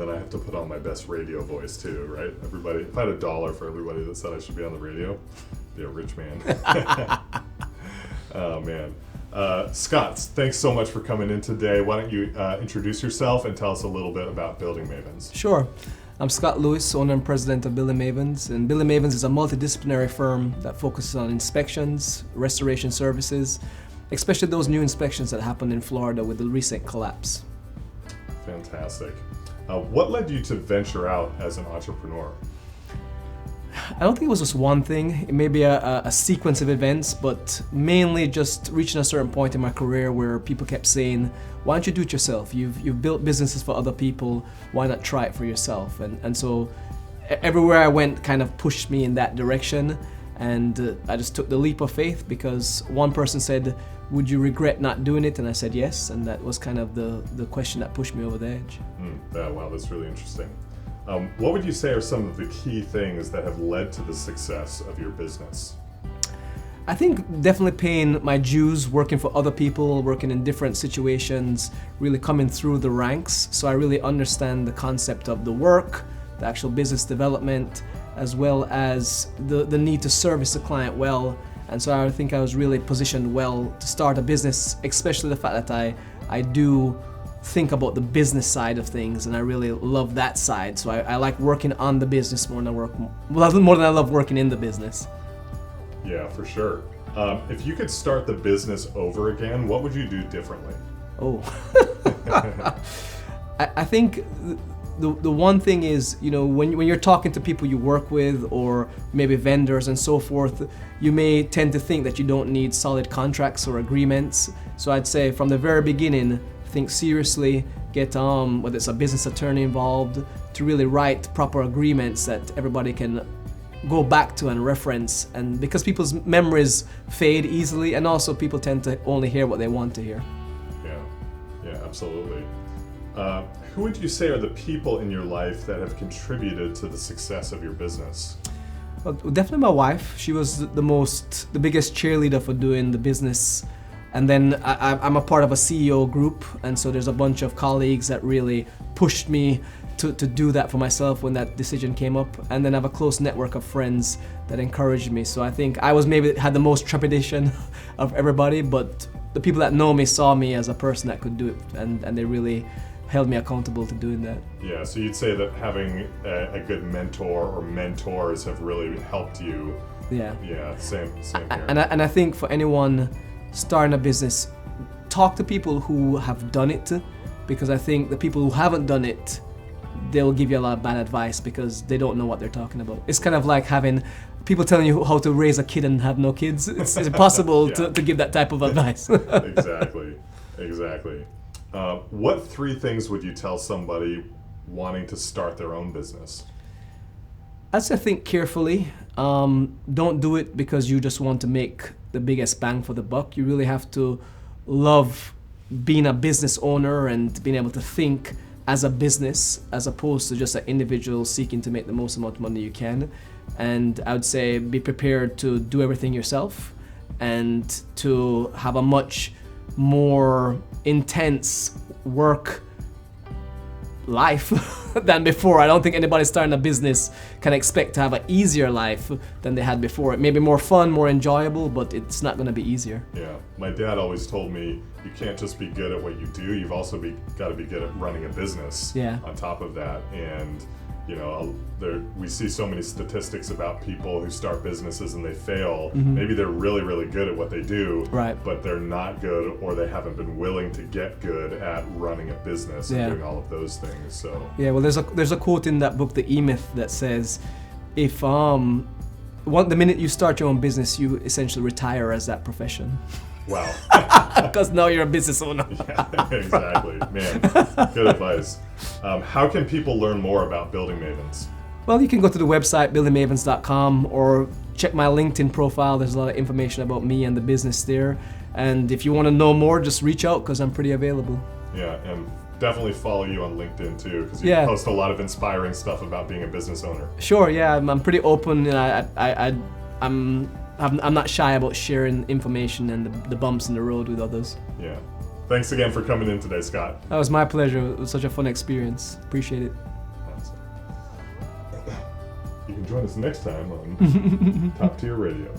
then I have to put on my best radio voice too, right? Everybody, if I had $1 for everybody that said I should be on the radio, I'd be a rich man. Oh man. Scott, thanks so much for coming in today. Why don't you introduce yourself and tell us a little bit about Building Mavens? Sure. I'm Scott Lewis, owner and president of Building Mavens. And Building Mavens is a multidisciplinary firm that focuses on inspections, restoration services, especially those new inspections that happened in Florida with the recent collapse. Fantastic. What led you to venture out as an entrepreneur? I don't think it was just one thing. It may be a sequence of events, but mainly just reaching a certain point in my career where people kept saying, why don't you do it yourself? You've built businesses for other people, why not try it for yourself? And so everywhere I went kind of pushed me in that direction, and I just took the leap of faith because one person said, would you regret not doing it? And I said yes, and that was kind of the question that pushed me over the edge. Wow, that's really interesting. What would you say are some of the key things that have led to the success of your business? I think definitely paying my dues, working for other people, working in different situations, really coming through the ranks. So I really understand the concept of the work, the actual business development, as well as the need to service the client well. And so I think I was really positioned well to start a business, especially the fact that I do think about the business side of things, and I really love that side. So I like working on the business more than I love working in the business. Yeah, for sure. If you could start the business over again, what would you do differently? Oh, I think the one thing is, when you're talking to people you work with or maybe vendors and so forth, you may tend to think that you don't need solid contracts or agreements. So I'd say from the very beginning, think seriously, get whether it's a business attorney involved to really write proper agreements that everybody can go back to and reference, and because people's memories fade easily, and also people tend to only hear what they want to hear. Yeah, absolutely. Who would you say are the people in your life that have contributed to the success of your business? Well, definitely my wife. She was the biggest cheerleader for doing the business. And then I'm a part of a CEO group, and so there's a bunch of colleagues that really pushed me to do that for myself when that decision came up. And then I have a close network of friends that encouraged me. So I think I was maybe had the most trepidation of everybody, but the people that know me saw me as a person that could do it, and they really held me accountable to doing that. Yeah, so you'd say that having a good mentor or mentors have really helped you. Yeah. Yeah, same here. And I think for anyone starting a business, talk to people who have done it, because I think the people who haven't done it, they'll give you a lot of bad advice because they don't know what they're talking about. It's kind of like having people telling you how to raise a kid and have no kids. It's impossible Yeah. to give that type of advice. Exactly. What 3 things would you tell somebody wanting to start their own business? I'd say think carefully. Don't do it because you just want to make the biggest bang for the buck. You really have to love being a business owner and being able to think as a business as opposed to just an individual seeking to make the most amount of money you can. And I would say be prepared to do everything yourself and to have a much more intense work life than before. I don't think anybody starting a business can expect to have an easier life than they had before. It may be more fun, more enjoyable, but it's not going to be easier. Yeah, my dad always told me you can't just be good at what you do, you've also got to be good at running a business on top of that. And we see so many statistics about people who start businesses and they fail. Maybe they're really, really good at what they do, but they're not good, or they haven't been willing to get good at running a business and doing all of those things. So well, there's a quote in that book, The E-Myth, that says, if the minute you start your own business, you essentially retire as that profession. Wow. Because now you're a business owner. Yeah, exactly. Man, good advice. How can people learn more about Building Mavens? Well, you can go to the website, buildingmavens.com, or check my LinkedIn profile. There's a lot of information about me and the business there. And if you want to know more, just reach out because I'm pretty available. Yeah, and definitely follow you on LinkedIn too, because you post a lot of inspiring stuff about being a business owner. Sure, yeah, I'm pretty open, and I'm not shy about sharing information and the bumps in the road with others. Yeah. Thanks again for coming in today, Scott. That was my pleasure. It was such a fun experience. Appreciate it. join us next time on Top Tier Radio.